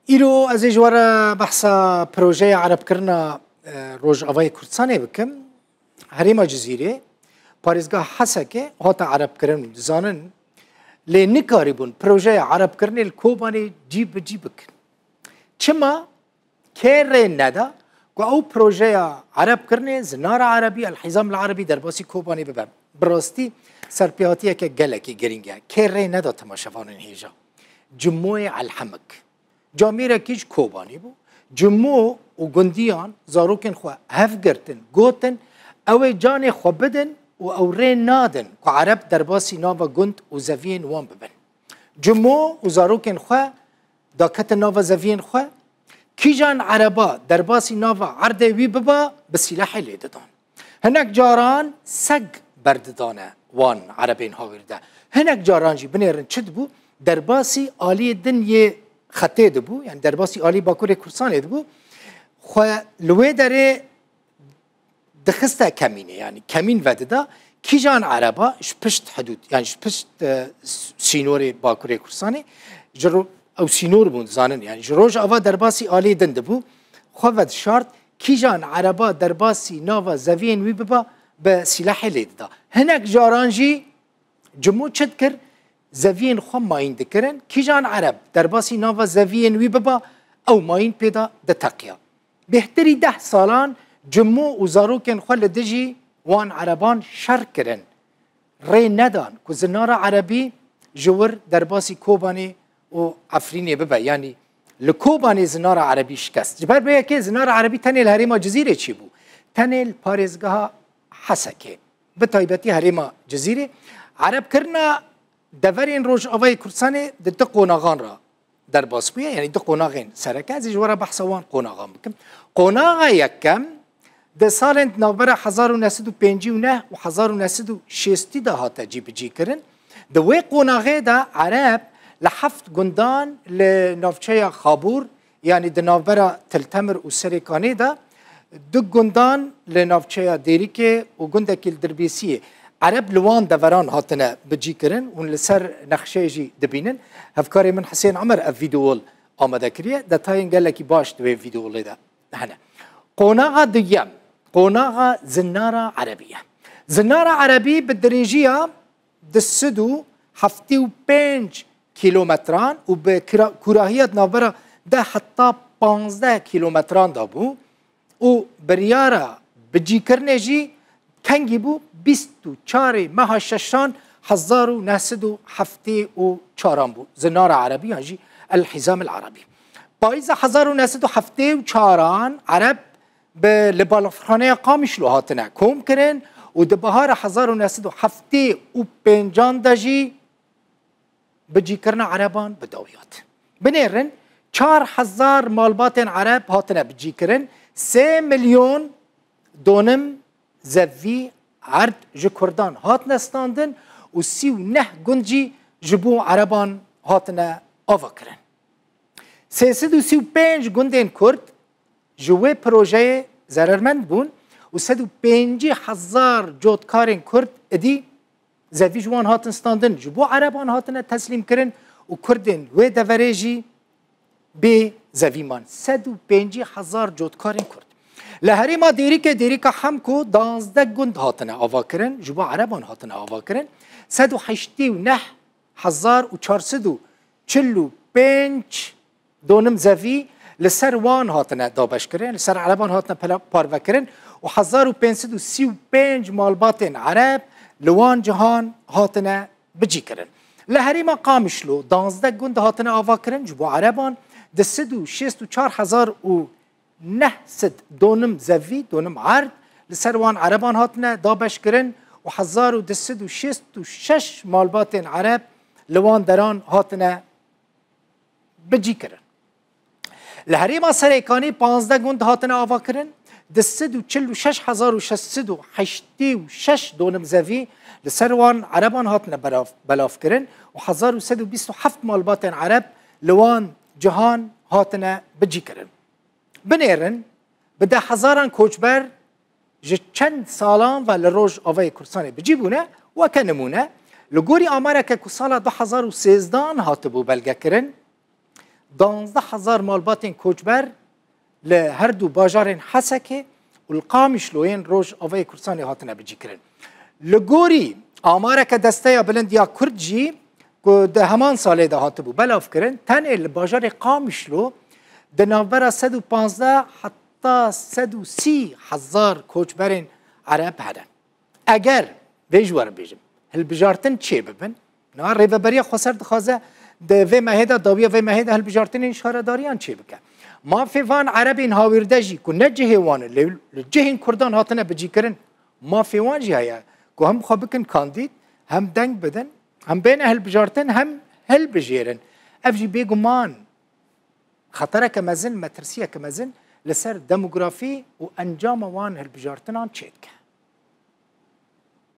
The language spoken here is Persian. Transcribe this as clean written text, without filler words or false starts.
ایرو از جوار بحثا پروژه عرب کرنا روج آوای کردستان بکم هریما جزیره پارێزگاه حەسەکێ هاتە عەرەبکردن و دەزانن لێ نکاریبوون پرۆژەیە عەرەبکردنê li Kobanê cî bi cî bikin. Çima kê rê neda ku ew projeya عەرەبkirinê zinara erebî elhîzam li erebî derbasî Kobanê bibe. Bi rastî serpêhatiyeke gelekî giring e. Kê rê neda temaşevanên hêja. Cummoyê Elhemik. Camêrekî ji Kobanê bû. Cummo û gundiyan zarokên xwe hev girtin, gotin ew ê canê xwe bidin و او رê nadin ku Ereb derbasî nava gund û zeviyên wan bibin. Cummo û zarokên xwe daketin nava zeviyên xwe kîjan Ereba derbasî nava erdê wî bibe bi sîlehê lê didan. Hinek caran seg berdidane wan Erebên hawîr de. Hinek caran jî binêrin çi dibû derbasî aliyê din yê xetê dibû yani derbasî alî Bakurê Kurdistanê dibû xwe li wê derê دخسته كمينه يعني كمين وددا كيجان عربا شبشت حدود يعني شبشت سينوري باكوري كورساني جرو او سينور بون زانن يعني جروج اوا درباسي الي دندبو خود شرط كيجان عربا درباسي نوفا زافين وي ببا بسلاح ليدا هناك جارانجي جمو تشدكر زافين خو ماين دكرن كيجان عرب درباسي نوفا زافين وي ببا او ماين بيدا دتقيا بهتري 10 سالان جمو و زاروکن خو لدجی وان عربان شر کرن ری ندان که زنار عربی جور درباسی کوبانی و عفرینی ببه یعنی لکوبانی زنار عربی شکست جبر بیا که زنار عربی تنیل هریما جزیره چی بو تنیل پارێزگاه حەسەکێ به تایبەتی هریما جزیره عرب کرنا دورین روج آوای کردستانê د دو قۆناغان را درباس بویه یعنی دو قۆناغên sereke ez jwara behsa wan qۆnaغan bikim qۆnağa yekem ده سالند نوبره 1959 و 1960 ده هاته جی بجی کرن ده وی قوناغه ده عرب لحفت گندان لنوفچه خابور یعنی ده نوبره تلتمر و سریکانی ده دو گندان لنوفچه دیریکه و گندکی الدربیسیه عرب لوان دوران هاتنه بجی کرن و لسر نقشه جی دبینن هفکاری من حسین عمر اف ویدیول آمده کریه ده تاین گلکی باش دوی ویدیولی ده هنه قوناغه دیم قوناغا زنارة عربية زنارة عربي بالدريجية دسدو حفتي و 5 كيلومتران وبكراهية نابرة ده حتى 15 كيلومتران دابو و بريارة بجي كرنجي كان جيبو 24 مها ششان حزارو نسدو حفتي و چاران بو زنارة عربية هجي الحزام العربي بايزا حزارو نسدو حفتي و چاران عرب به لبالافخانه قامش لو هاتنه کوم کرن و ده بهار 1975 دجی بجی کرنا عربان بدویات بنیرن 4000 مالبات عرب هاتنه بجی کرن 3 مليون دونم زوی عرد جی کردان هاتنه استاندن و 39 گنجی جبو عربان هاتنه آوا کرن 335 گندین کرد جوه پروژه ضررمند بون و 150,000 جودکارین کرد ادی زوی جوان هاتن ستاندن جبو عربان هاتن تسلیم کرن و کردن و دوریجی به زوی من 150,000 جودکارین کرد لهری ما دیریکا هم کو 12 گند هاتن آوا کرن جبو عربان هاتن آوا کرن 189,445 دونم زوی لسر وان هاتنه دابش کرن لسر عربان هاتنه پارو کرن و 1535 مالبات عرب لوان جهان هاتنه بجی کرن لهری ما قامشلو 12 گند هاتنه آوا کرن جبو عربان ده 164,900 دونم زوی دونم عرد لسر وان عربان هاتنه دابش کرن و 1266 مالبات عرب لوان دران هاتنه بجی کرن لهریما سریکانی 15 گند هاتنه آوا کرن ده 146,686 دونم زوی لسروان عربان هاتنه بلاف کرن و 1127 مالبات عرب لوان جهان هاتنه بجی کرن بنیرن بده هزاران کوچبر جه چند سالان و لروج آوای کردستان بجی بونه و که نمونه لگوری آماره که سال 2013 هاتبو بلگه کرن 12,000 مالباتên کوچبر li her du bajarên Hesekê û li Qamişloyên Rojavayê Kurdistanê hatine bicîkirin. Li gorî amareke desteya bilindiya Kurd jî ku di heman salê de hatibû belavkirin, tenê li bajarê Qamişlo di navbera 115 heta 130,000 koçberên Ereb hene. Eger vê ji we re bêjim hilbijartin çê bibin, na rêveberiya Xweser dixwaze di vê mehê de dawiya vê mehê de hilbijartinên şaredariyan çê bike. Mafê van Erebên hawîrde jî ku ne cihê wan e li cihên Kurdan hatine bicîkirin, mafê wan jî heye ku hem xwe bikin kandîd, hem deng bidin, hem bêne hilbijartin, hem hilbijêrin. Ev jî bêguman xetereke mezin, metirsiyeke mezin li ser demografî û encama wan hilbijartinan çê dike.